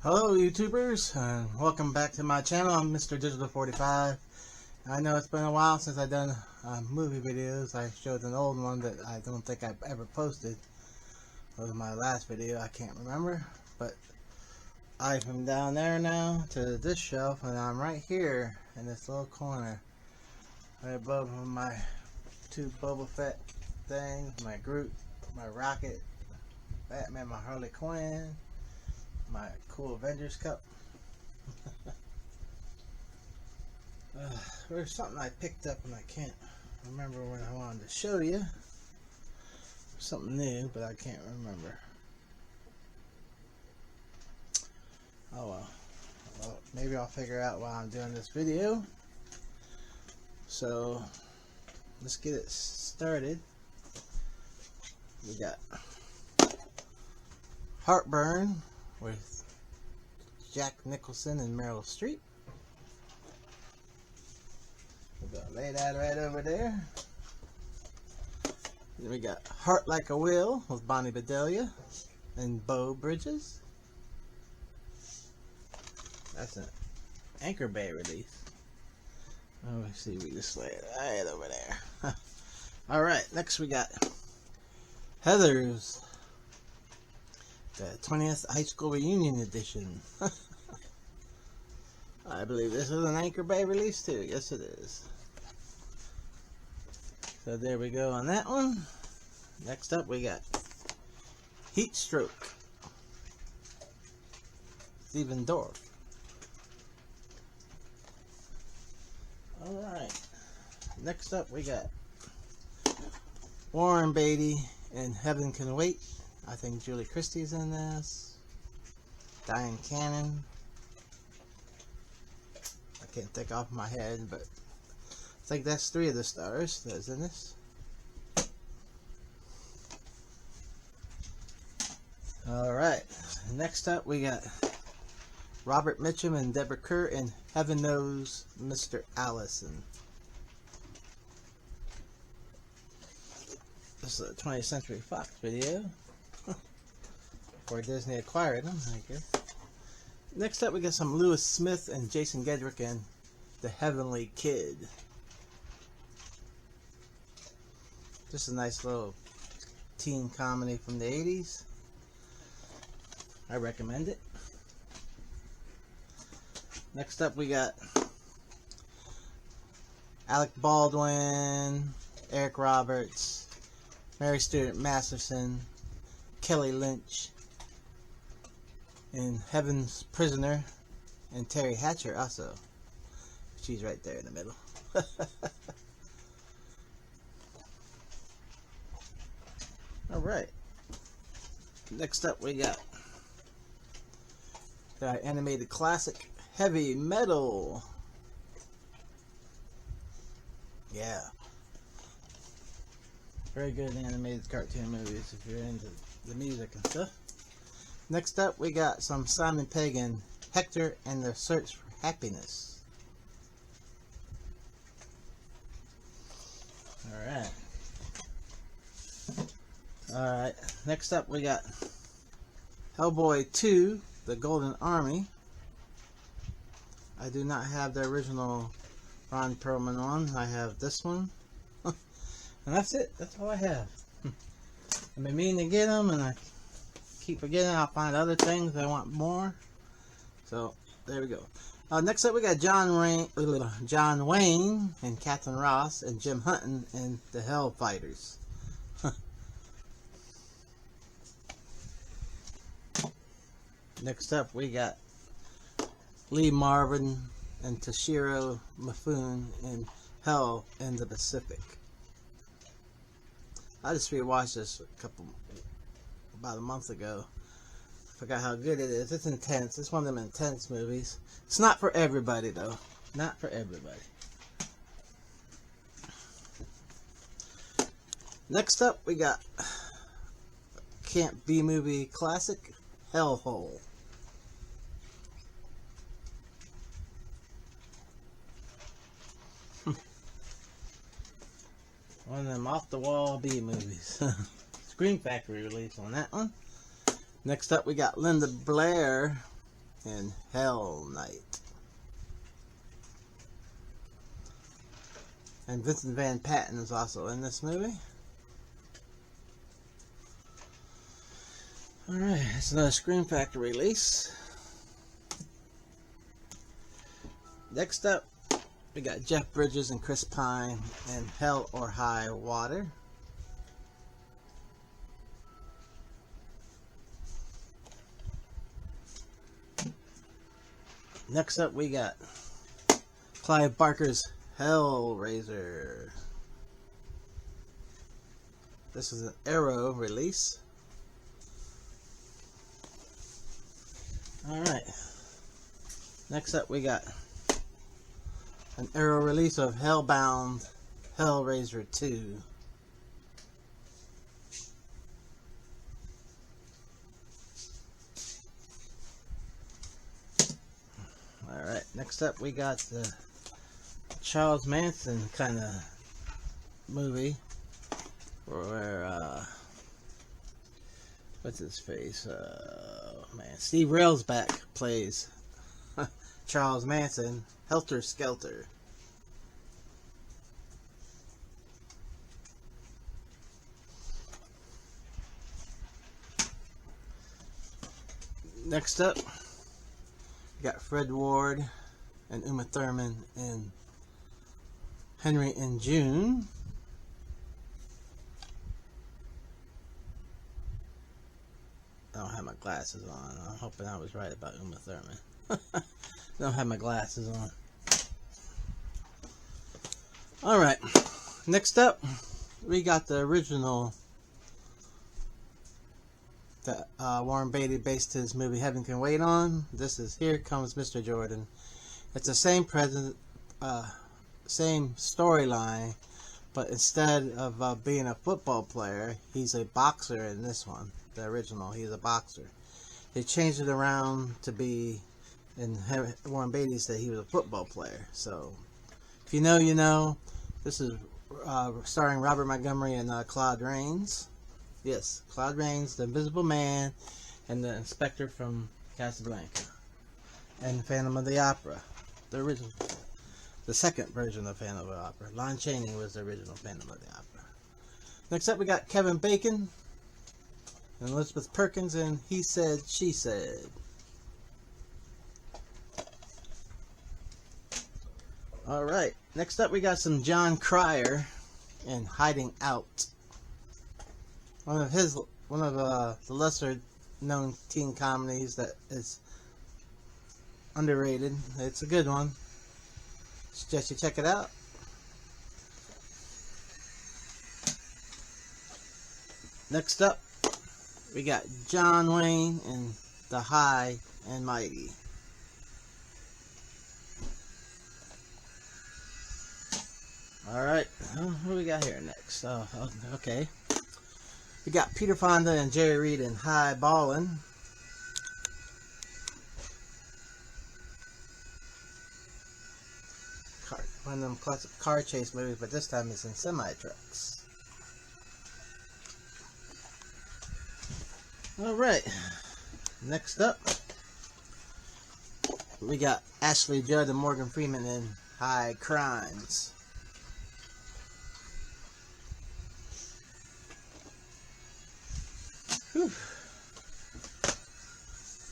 Hello YouTubers, and welcome back to my channel. I'm Mr. Digital 45. I know it's been a while since I've done movie videos. I showed an old one that I don't think I've ever posted. It was my last video, I can't remember. But I'm from down there now to this shelf, and I'm right here in this little corner. Right above my two Boba Fett things, my Groot, my Rocket, Batman, my Harley Quinn, my cool Avengers cup. There's something I picked up and I can't remember when I wanted to show you. Something new, but I can't remember. Oh well, maybe I'll figure out while I'm doing this video. So let's get it started. We got Heartburn with Jack Nicholson and Meryl Streep. We're gonna lay that right over there. Then we got Heart Like a Wheel with Bonnie Bedelia and Beau Bridges. That's an Anchor Bay release. Oh, let's see, we just lay it right over there. Alright, next we got Heathers, the 20th High School Reunion Edition. I believe this is an Anchor Bay release too. Yes, it is. So there we go on that one. Next up, we got Heat Stroke, Stephen Dorff. Alright. Next up, we got Warren Beatty and Heaven Can Wait. I think Julie Christie's in this. Diane Cannon. I can't think off my head, but I think that's 3 of the stars that's in this. Alright, next up we got Robert Mitchum and Deborah Kerr in Heaven Knows Mr. Allison. This is a 20th Century Fox video. Before Disney acquired them, I guess. Next up we got some Lewis Smith and Jason Gedrick in The Heavenly Kid. Just a nice little teen comedy from the 80s. I recommend it. Next up we got Alec Baldwin, Eric Roberts, Mary Stuart Masterson, Kelly Lynch in Heaven's Prisoner, and Terry Hatcher also. She's right there in the middle. Alright. Next up we got the animated classic Heavy Metal. Yeah. Very good animated cartoon movies if you're into the music and stuff. Next up we got some Simon Pegg and Hector and the Search for Happiness. Alright, next up we got Hellboy 2, The Golden Army. I do not have the original Ron Perlman one. I have this one. And that's it. That's all I have. I've been meaning to get them, and I keep forgetting. I'll find other things I want more. So, there we go. Next up we got John Wayne and Catherine Ross and Jim Hutton in The Hellfighters. Next up we got Lee Marvin and Toshiro Mifune in Hell in the Pacific. I just rewatched this about a month ago. Forgot how good it is. It's intense. It's one of them intense movies. It's not for everybody though. Not for everybody. Next up we got Camp B movie classic Hellhole. One of them off-the-wall B movies. Scream Factory release on that one. Next up, we got Linda Blair in Hell Night. And Vincent Van Patten is also in this movie. Alright, it's another Scream Factory release. Next up, we got Jeff Bridges and Chris Pine in Hell or High Water. Next up, we got Clive Barker's Hellraiser. This is an Arrow release. Alright. Next up, we got an Arrow release of Hellbound Hellraiser 2. Alright, next up we got the Charles Manson kind of movie where what's his face? Man, Steve Railsback plays Charles Manson, Helter Skelter. Next up, we got Fred Ward and Uma Thurman in Henry and June. I don't have my glasses on. I'm hoping I was right about Uma Thurman. I don't have my glasses on. Alright, next up, we got the original that Warren Beatty based his movie Heaven Can Wait on. This is Here Comes Mr. Jordan. It's the same same storyline, but instead of being a football player, he's a boxer in this one. The original, he's a boxer. They changed it around to be, in Warren Beatty said he was a football player. So, if you know, you know. This is starring Robert Montgomery and Claude Rains. Yes, Claude Rains, the Invisible Man, and the Inspector from Casablanca, and Phantom of the Opera, the original, the second version of Phantom of the Opera. Lon Chaney was the original Phantom of the Opera. Next up, we got Kevin Bacon and Elizabeth Perkins in He Said, She Said. All right. Next up, we got some John Cryer in Hiding Out. One of the lesser known teen comedies that is underrated. It's a good one. Suggest you check it out. Next up, we got John Wayne in The High and Mighty. Alright, what do we got here next? Oh, okay. We got Peter Fonda and Jerry Reed in High Ballin'. One of them classic car chase movies, but this time it's in semi-trucks. Alright, next up, we got Ashley Judd and Morgan Freeman in High Crimes. Whew.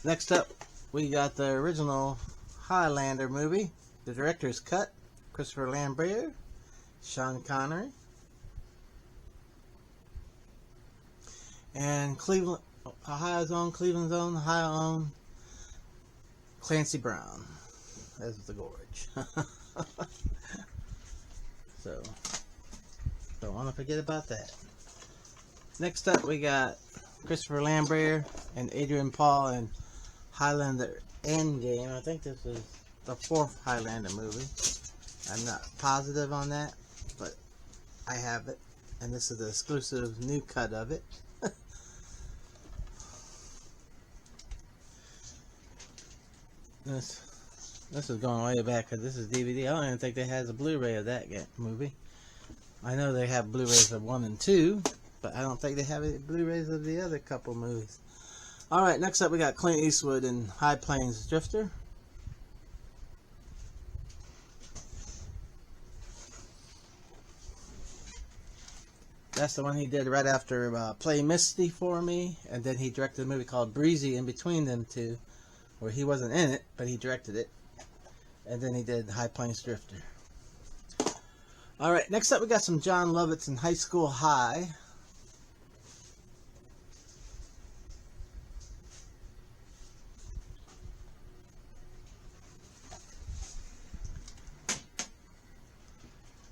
Next up, we got the original Highlander movie, the director's cut, Christopher Lambert, Sean Connery, and Cleveland, Ohio's own, Cleveland's own, Ohio own, Clancy Brown as the Gorge. So, don't want to forget about that. Next up, we got Christopher Lambert and Adrian Paul in Highlander Endgame. I think this is the fourth Highlander movie. I'm not positive on that, but I have it, and this is the exclusive new cut of it. This is going way back because this is DVD. I don't even think they has a Blu-ray of that movie. I know they have Blu-rays of 1 and 2, but I don't think they have any Blu-rays of the other couple movies. Alright, next up we got Clint Eastwood in High Plains Drifter. That's the one he did right after Play Misty for Me, and then he directed a movie called Breezy in between them two, where he wasn't in it, but he directed it. And then he did High Plains Drifter. Alright, next up we got some Jon Lovitz in High School High.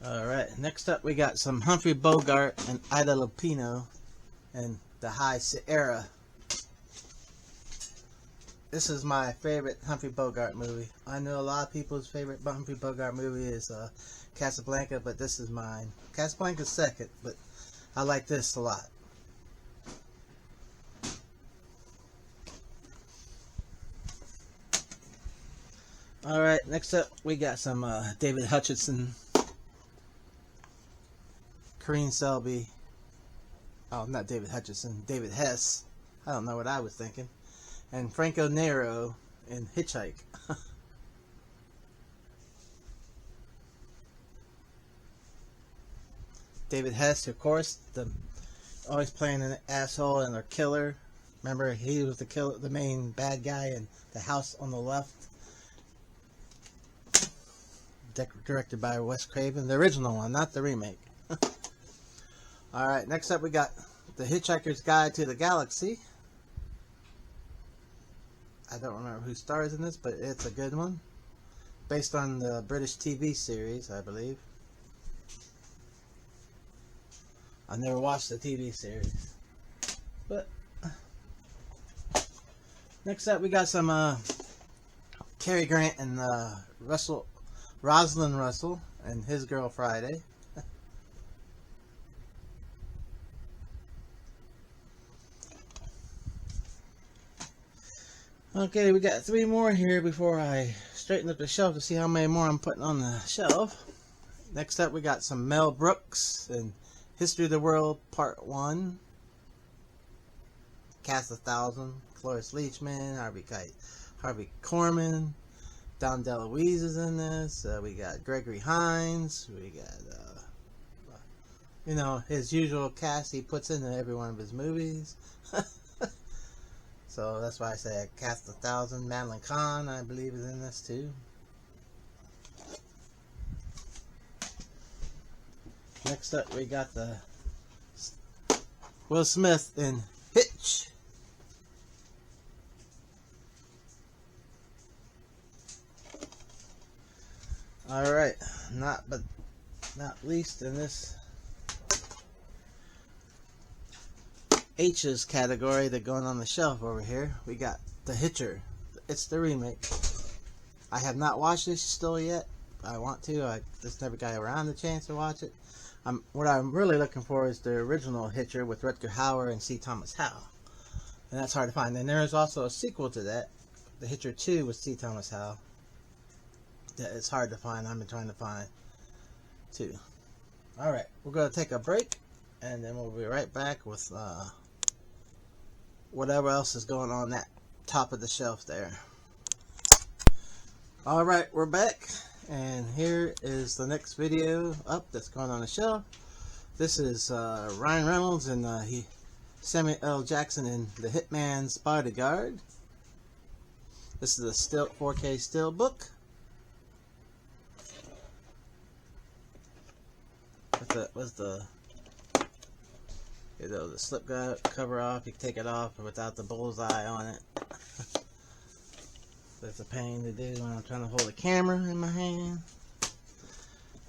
Alright, next up we got some Humphrey Bogart and Ida Lupino in The High Sierra. This is my favorite Humphrey Bogart movie. I know a lot of people's favorite Humphrey Bogart movie is Casablanca, but this is mine. Casablanca's second, but I like this a lot. Alright, next up we got some David Hutchinson, Corinne Selby. Oh, not David Hutchinson, David Hess. I don't know what I was thinking. And Franco Nero in Hitchhike. David Hess, of course, always playing an asshole and a killer. Remember, he was the main bad guy in The House on the Left. Directed by Wes Craven, the original one, not the remake. Alright, next up we got The Hitchhiker's Guide to the Galaxy. I don't remember who stars in this, but it's a good one. Based on the British TV series, I believe. I never watched the TV series. But next up we got some Cary Grant and Rosalind Russell and His Girl Friday. Okay, we got 3 more here before I straighten up the shelf to see how many more I'm putting on the shelf. Next up we got some Mel Brooks and History of the World Part 1. Cast 1,000. Cloris Leachman, Harvey Korman, Dom DeLuise is in this. We got Gregory Hines. We got, you know, his usual cast he puts into every one of his movies. So that's why I say I cast 1,000. Madeline Kahn, I believe, is in this too. Next up, we got the Will Smith in Hitch. All right, not least in this H's category that going on the shelf over here, we got The Hitcher. It's the remake. I have not watched this still yet. I want to. I just never got around the chance to watch it. What I'm really looking for is the original Hitcher with Rutger Hauer and C. Thomas Howell. And that's hard to find. And there is also a sequel to that, The Hitcher 2 with C. Thomas Howell. That it's hard to find. I've been trying to find too. Alright, we're going to take a break, and then we'll be right back with whatever else is going on that top of the shelf there. Alright, we're back, and here is the next video up that's going on the shelf. This is Ryan Reynolds and Samuel L. Jackson in The Hitman's Bodyguard. This is a 4K still book. With the you know, the slip cover off. You can take it off without the bullseye on it. That's a pain to do when I'm trying to hold a camera in my hand.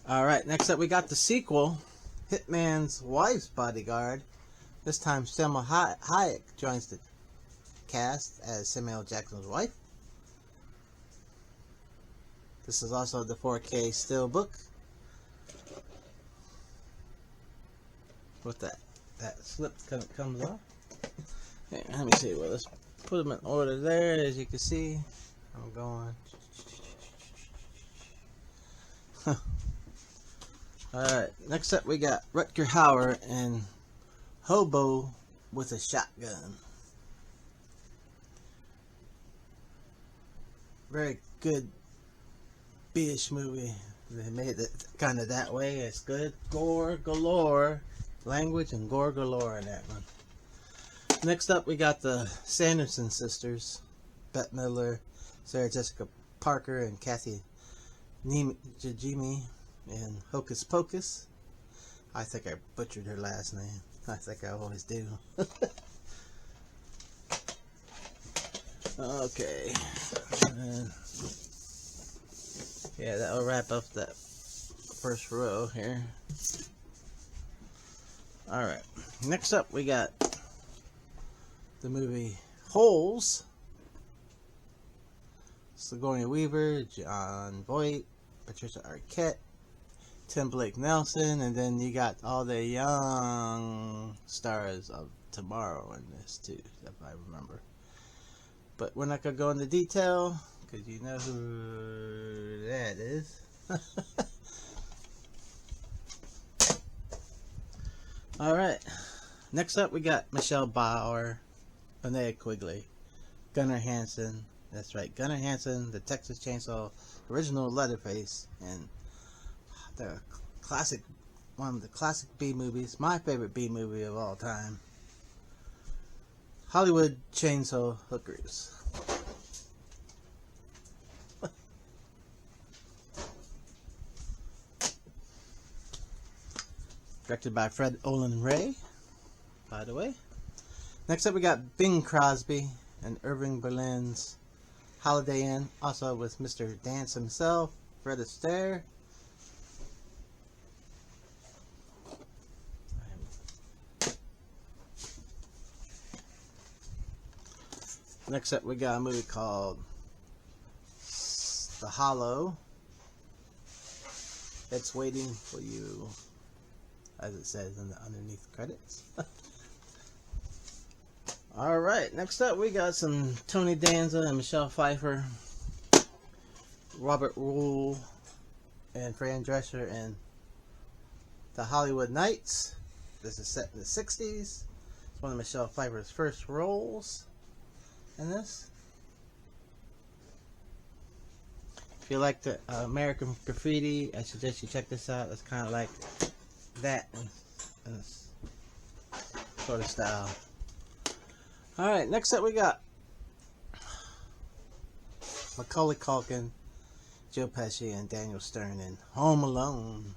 Alright, next up we got the sequel, Hitman's Wife's Bodyguard. This time Selma Hayek joins the cast as Samuel L. Jackson's wife. This is also the 4K still book. With that slip kind of comes off. Hey, let me see. Well, let's put them in order there. As you can see, I'm going. Alright, next up we got Rutger Hauer and Hobo with a Shotgun. very good B-ish movie. They made it kind of that way. It's good. Gore galore. Language and gore galore in that one. Next up, we got the Sanderson sisters. Bette Midler, Sarah Jessica Parker, and Kathy Najimy in Hocus Pocus. I think I butchered her last name. I think I always do. Okay. And yeah, that'll wrap up that first row here. Alright. Next up, we got the movie Holes. Sigourney Weaver, John Voight, Patricia Arquette, Tim Blake Nelson, and then you got all the young stars of tomorrow in this too, if I remember. But we're not going to go into detail, because you know who that is. Alright, next up we got Michelle Bauer, Linnea Quigley, Gunnar Hansen, that's right, Gunnar Hansen, the Texas Chainsaw original Leatherface, and the classic, one of the classic B movies, my favorite B movie of all time, Hollywood Chainsaw Hookers. Directed by Fred Olen Ray, by the way. Next up we got Bing Crosby and Irving Berlin's Holiday Inn, also with Mr. Dance himself, Fred Astaire. Next up we got a movie called The Hollow. It's Waiting for You, as it says in the underneath credits. Alright, next up we got some Tony Danza and Michelle Pfeiffer, Robert Rule and Fran Drescher in The Hollywood Knights. This is set in the 60s. It's one of Michelle Pfeiffer's first roles in this. If you like the American Graffiti, I suggest you check this out. It's kind of like that in this sort of style. Alright, next up we got Macaulay Culkin, Joe Pesci, and Daniel Stern in Home Alone.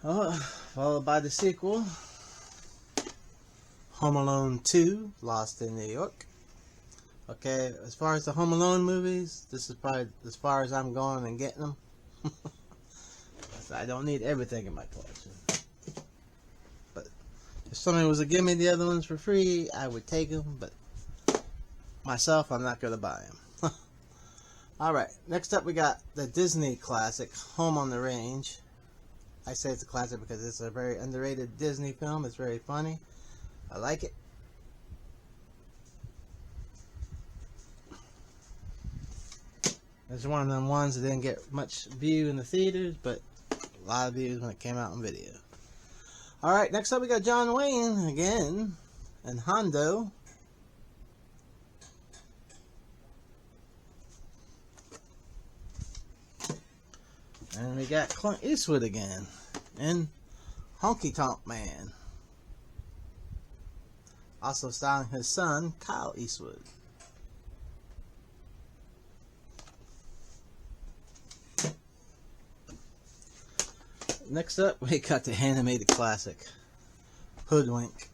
Followed by the sequel, Home Alone 2, Lost in New York. Okay, as far as the Home Alone movies, this is probably as far as I'm going and getting them. I don't need everything in my collection. But if somebody was to give me the other ones for free, I would take them. But myself, I'm not going to buy them. Alright, next up we got the Disney classic, Home on the Range. I say it's a classic because it's a very underrated Disney film. It's very funny. I like it. It's one of them ones that didn't get much view in the theaters, but a lot of views when it came out on video. Alright, next up we got John Wayne again, and Hondo. And we got Clint Eastwood again, and Honky Tonk Man. Also starring his son, Kyle Eastwood. Next up, we got the animated classic, Hoodwink.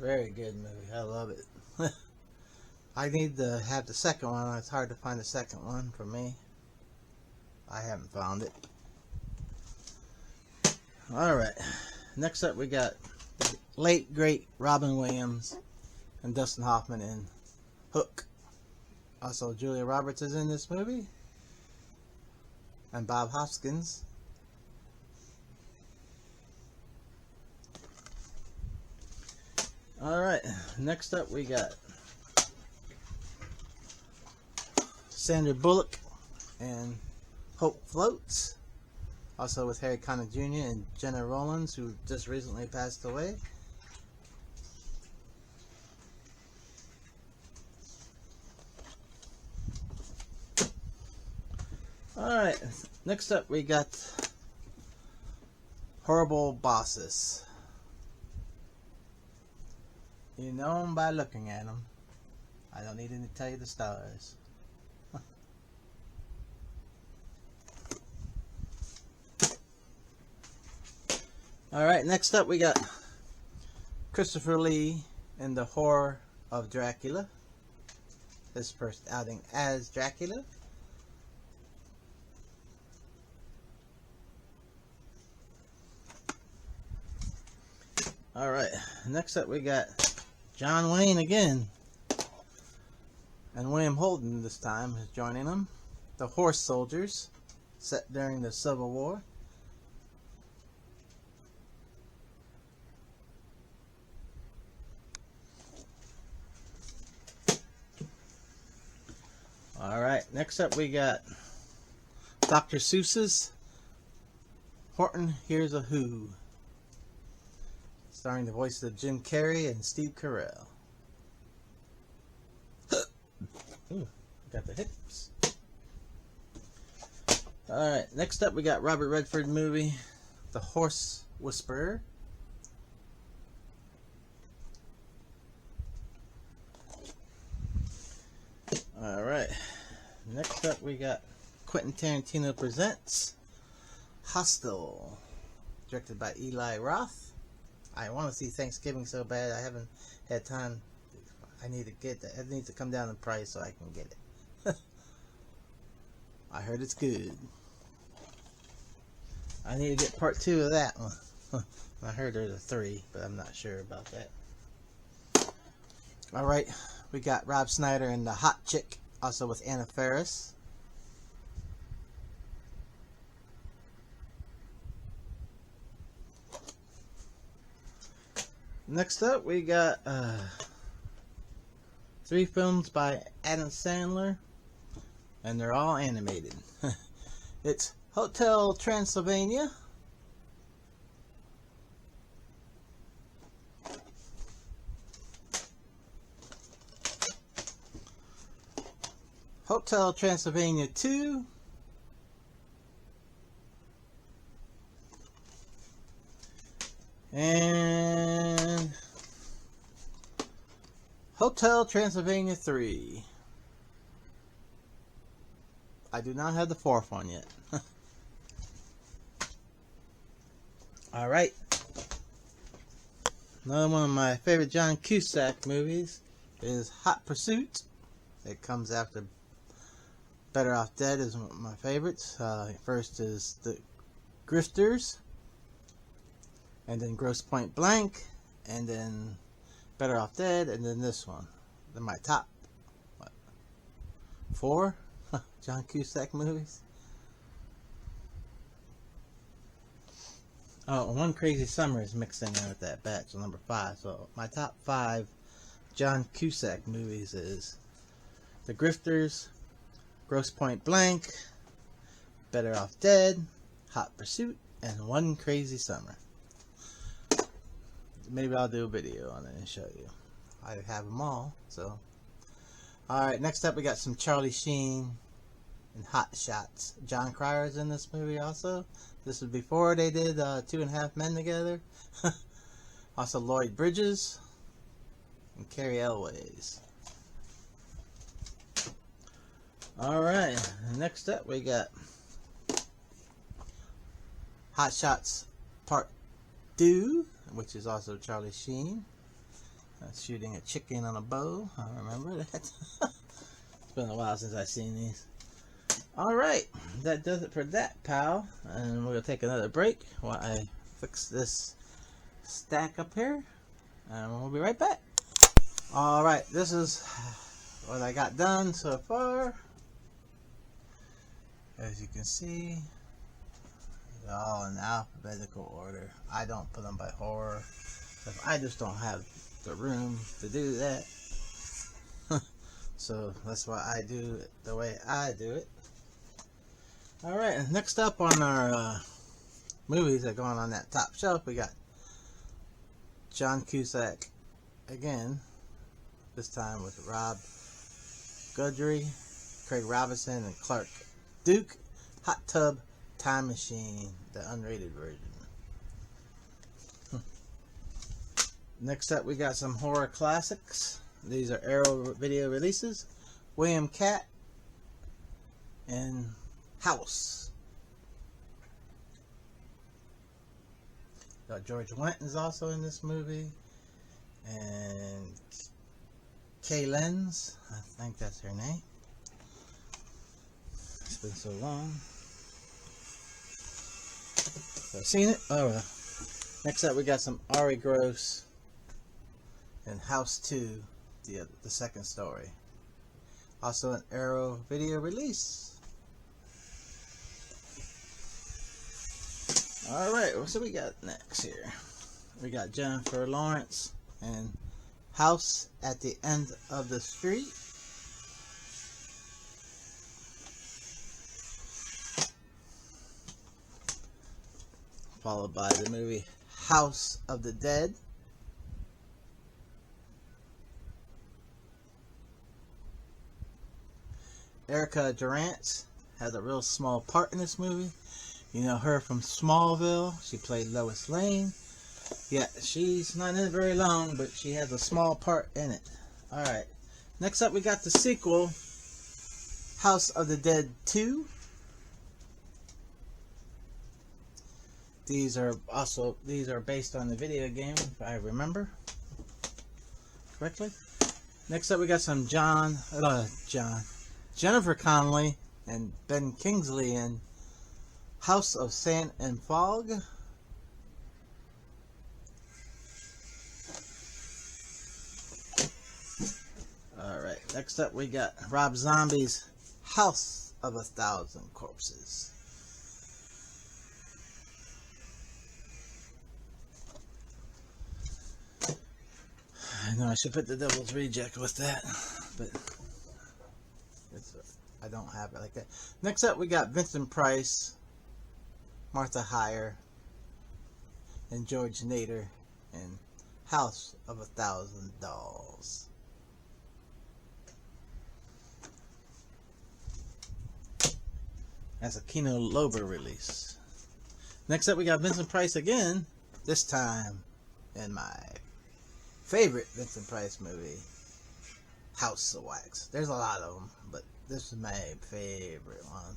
Very good movie. I love it. I need to have the second one. It's hard to find the second one for me. I haven't found it. Alright. Next up, we got the late, great Robin Williams and Dustin Hoffman in Hook. Also, Julia Roberts is in this movie. And Bob Hoskins. Alright, next up we got Sandra Bullock and Hope Floats. Also with Harry Connick Jr. and Jenna Rollins, who just recently passed away. Alright, next up we got Horrible Bosses. You know them by looking at them. I don't need to tell you the stars. Alright, next up we got Christopher Lee in The Horror of Dracula. His first outing as Dracula. Alright, next up we got John Wayne again. And William Holden this time is joining him. The Horse Soldiers, set during the Civil War. Alright, next up we got Dr. Seuss's Horton Hears a Who, starring the voices of Jim Carrey and Steve Carell. Ooh, got the hips. Alright, next up we got Robert Redford movie, The Horse Whisperer. Alright, next up we got Quentin Tarantino Presents Hostel, directed by Eli Roth. I want to see Thanksgiving so bad. I haven't had time. I need to get that. It needs to come down in price so I can get it. I heard it's good. I need to get part 2 of that one. I heard there's a 3, but I'm not sure about that. Alright, we got Rob Schneider and The Hot Chick, also with Anna Faris. Next up, we got 3 films by Adam Sandler, and they're all animated. It's Hotel Transylvania, Hotel Transylvania 2, and Hotel Transylvania 3. I do not have the 4th one yet. Alright. Another one of my favorite John Cusack movies is Hot Pursuit. It comes after Better Off Dead is one of my favorites. First is The Grifters, and then Grosse Pointe Blank, and then Better Off Dead, and then this one. They're my top, what, 4 John Cusack movies. Oh, One Crazy Summer is mixed in there with that batch, so number 5. So my top 5 John Cusack movies is The Grifters, Grosse Pointe Blank, Better Off Dead, Hot Pursuit, and One Crazy Summer. Maybe I'll do a video on it and show you. I have them all, so. Alright, next up we got some Charlie Sheen and Hot Shots. John Cryer's in this movie also. This was before they did 2.5 Men together. Also Lloyd Bridges and Carrie Elways. Alright, next up we got Hot Shots Part 2, which is also Charlie Sheen. Shooting a chicken on a bow. I remember that. It's been a while since I've seen these. Alright, that does it for that, pal. And we're going to take another break while I fix this stack up here. And we'll be right back. Alright, this is what I got done so far. As you can see, they're all in alphabetical order. I don't put them by horror. I just don't have the room to do that. So that's why I do it the way I do it. Alright, next up on our movies that are going on that top shelf, we got John Cusack again. This time with Rob Guthrie, Craig Robinson, and Clark Duke. Hot Tub Time Machine, the unrated version. Next up, we got some horror classics. These are Arrow video releases. William Katt and House. George Wendt is also in this movie. And Kay Lenz, I think that's her name. It's been so long. Have I seen it? Oh well. Next up, we got some Ari Gross and House 2, the second story. Also an Arrow video release. Alright, so we got next here? We got Jennifer Lawrence and House at the End of the Street. Followed by the movie House of the Dead. Erica Durant has a real small part in this movie. You know her from Smallville. She played Lois Lane. Yeah, she's not in it very long, but she has a small part in it. Alright. Next up, we got the sequel, House of the Dead 2. These are based on the video game, if I remember correctly. Next up, we got some Jennifer Connelly and Ben Kingsley in House of Sand and Fog. Alright, next up we got Rob Zombie's House of a Thousand Corpses. I know I should put the Devil's Reject with that, but I don't have it like that. Next up, we got Vincent Price, Martha Hyer, and George Nader in House of a Thousand Dolls. That's a Kino Lorber release. Next up, we got Vincent Price again, this time in my favorite Vincent Price movie, House of Wax. There's a lot of them, but this is my favorite one.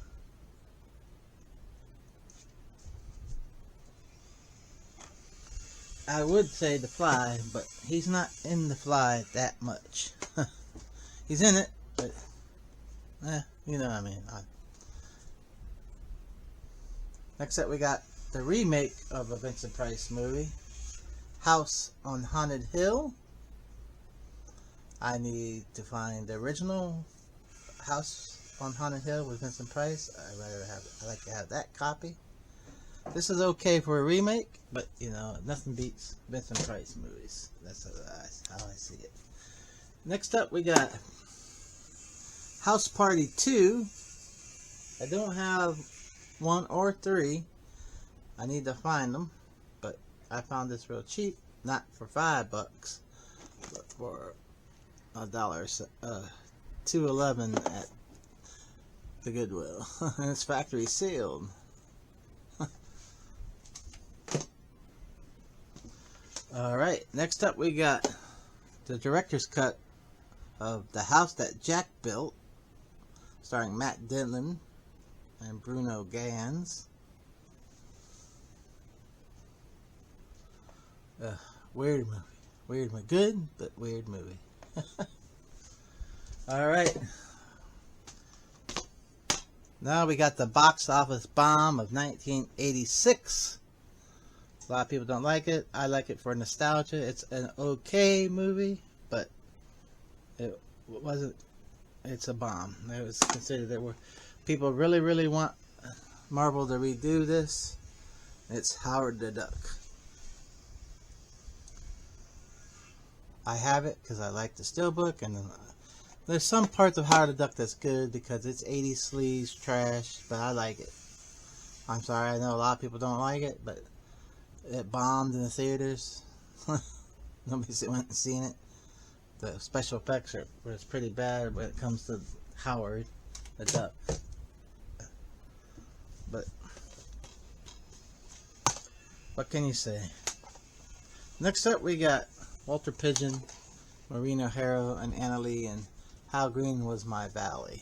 I would say The Fly, but he's not in The Fly that much. He's in it, but you know what I mean. Next up, we got the remake of a Vincent Price movie, House on Haunted Hill. I need to find the original House on Haunted Hill with Vincent Price. I like to have that copy. This is okay for a remake, but you know, nothing beats Vincent Price movies. That's how I see it. Next up, we got House Party 2. I don't have 1 or 3. I need to find them, but I found this real cheap, not for $5, but for $1, $2.11 at the Goodwill, and it's factory sealed. Alright, next up we got the director's cut of The House That Jack Built, starring Matt Dillon and Bruno Ganz. Weird movie. Good, but weird movie. Alright. Now we got the box office bomb of 1986. A lot of people don't like it. I like it for nostalgia. It's an okay movie, but it wasn't. It's a bomb. It was considered that people really want Marvel to redo this. It's Howard the Duck. I have it because I like the steelbook, and there's some parts of Howard the Duck that's good because it's 80s sleaze trash, but I like it. I'm sorry, I know a lot of people don't like it, but it bombed in the theaters. Nobody went and seen it. The special effects was pretty bad when it comes to Howard the Duck. but what can you say? Next up, we got Walter Pidgeon, Maureen O'Hara, and Anna Lee, and How Green Was My Valley.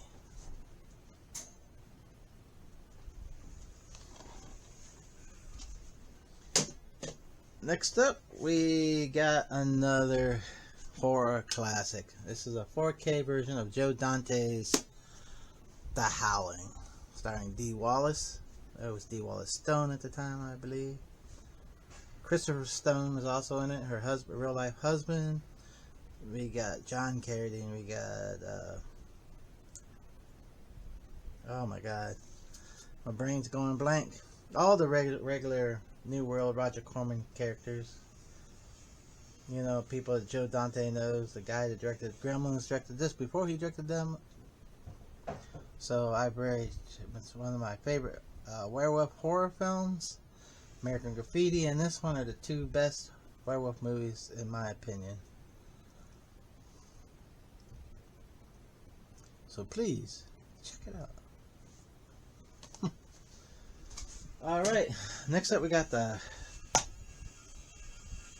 Next up, we got another horror classic. This is a 4K version of Joe Dante's The Howling, starring Dee Wallace. It was Dee Wallace Stone at the time, I believe. Christopher Stone was also in it, her husband, real life husband. We got John Carradine. We got oh my god, my brain's going blank. All the regular New World Roger Corman characters. You know, people that Joe Dante knows. The guy that directed Gremlins directed this before he directed them. So it's one of my favorite werewolf horror films. American Graffiti and this one are the two best werewolf movies in my opinion. So please check it out. Alright, next up we got the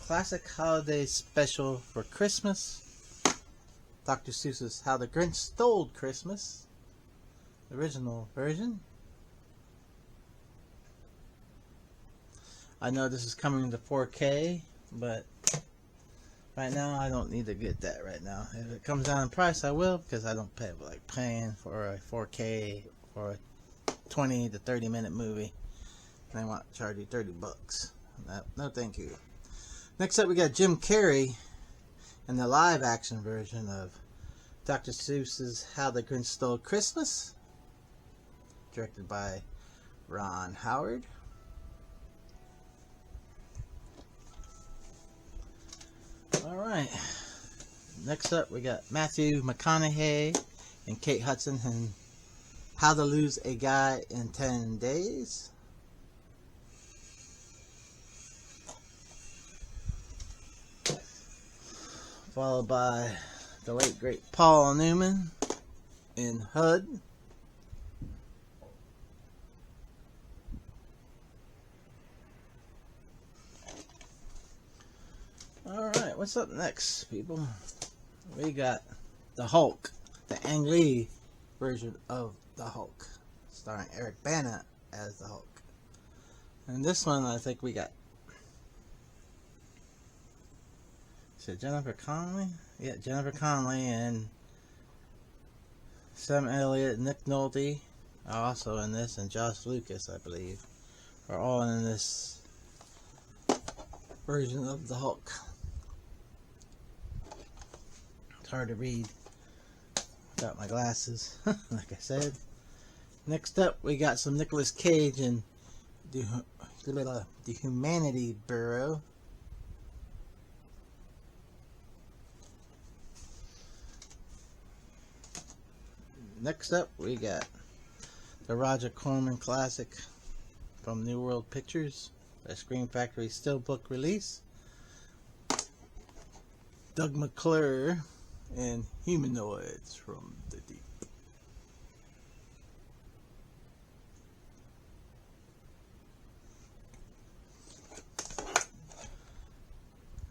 classic holiday special for Christmas. Dr. Seuss's How the Grinch Stole Christmas, the original version. I know this is coming to 4K, but right now I don't need to get that right now. If it comes down in price, I will, because I don't like paying for a 4K for a 20 to 30 minute movie. And they want to charge you 30 bucks. No, thank you. Next up, we got Jim Carrey in the live action version of Dr. Seuss's How the Grinch Stole Christmas, directed by Ron Howard. Alright, next up we got Matthew McConaughey and Kate Hudson in How to Lose a Guy in 10 Days. Followed by the late great Paul Newman in HUD. Alright, what's up next, people? We got the Hulk, the Ang Lee version of the Hulk, starring Eric Bana as the Hulk. And this one, I think we got, is it Jennifer Connelly? Yeah, Jennifer Connelly and Sam Elliott, Nick Nolte are also in this, and Josh Lucas, I believe, are all in this version of the Hulk. It's hard to read without my glasses, like I said. Next up, we got some Nicolas Cage and the Humanity Bureau. Next up, we got the Roger Corman classic from New World Pictures, a Scream Factory Steelbook release. Doug McClure and Humanoids from the Deep.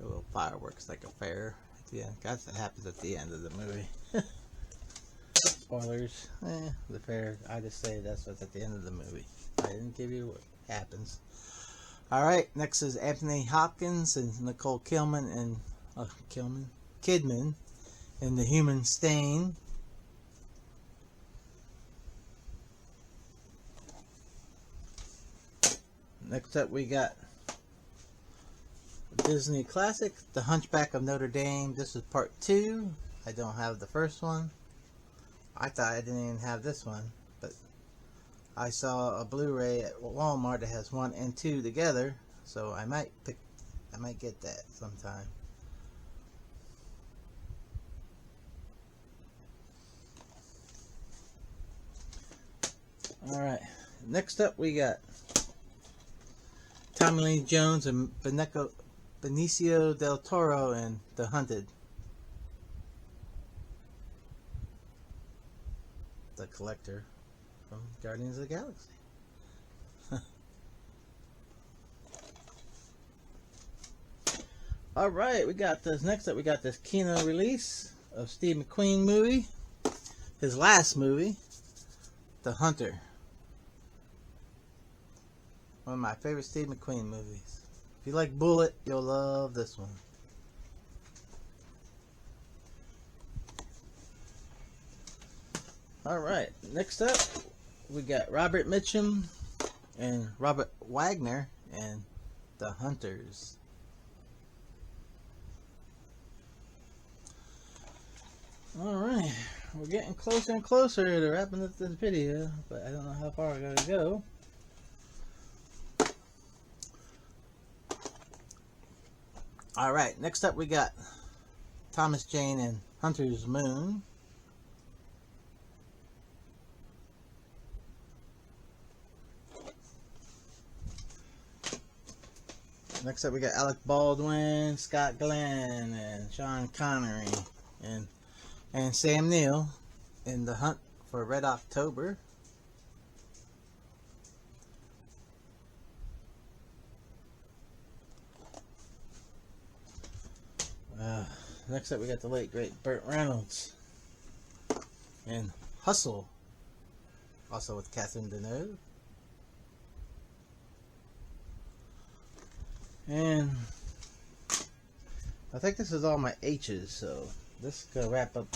A little fireworks like a fair at the end. Guys, that happens at the end of the movie. Spoilers. The fair. I just say that's what's at the end of the movie. I didn't give you what happens. Alright, next is Anthony Hopkins and Nicole Kidman in The Human Stain. Next up we got Disney classic, The Hunchback of Notre Dame. This is part 2. I don't have the first one. I thought I didn't even have this one, but I saw a Blu-ray at Walmart that has 1 and 2 together, so I might get that sometime. Alright, next up we got Tommy Lee Jones and Benicio del Toro in The Hunted. The Collector from Guardians of the Galaxy. Alright, we got this. Next up, we got this Kino release of Steve McQueen movie. His last movie, The Hunter. One of my favorite Steve McQueen movies. If you like Bullet, you'll love this one. Alright, next up, we got Robert Mitchum and Robert Wagner and The Hunters. Alright, we're getting closer and closer to wrapping up this video, but I don't know how far I gotta go. Alright, next up we got Thomas Jane and Hunter's Moon. Next up we got Alec Baldwin, Scott Glenn, and Sean Connery, and Sam Neill in The Hunt for Red October. Next up we got the late great Burt Reynolds in Hustle, also with Catherine Deneuve. And I think this is all my H's, so this is going to wrap up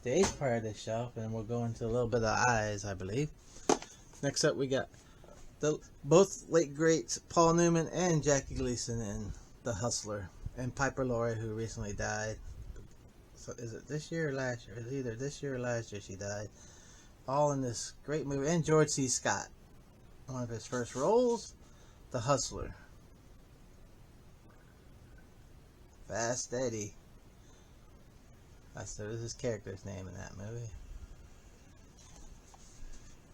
the H part of this shelf, and we'll go into a little bit of I's, I believe. Next up we got both late greats Paul Newman and Jackie Gleason in The Hustler, and Piper Laurie, who recently died. So is it this year or last year? It's either this year or last year she died. All in this great movie. And George C. Scott, one of his first roles, The Hustler. Fast Eddie. That's his character's name in that movie.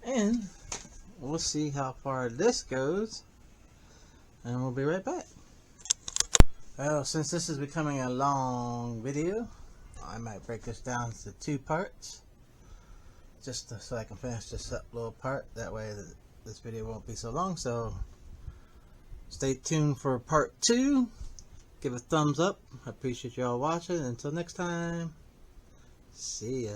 And we'll see how far this goes, and we'll be right back. Well, since this is becoming a long video, I might break this down to 2 parts, just so I can finish this up little part. That way this video won't be so long. So stay tuned for part 2. Give a thumbs up. I appreciate y'all watching. Until next time, see ya.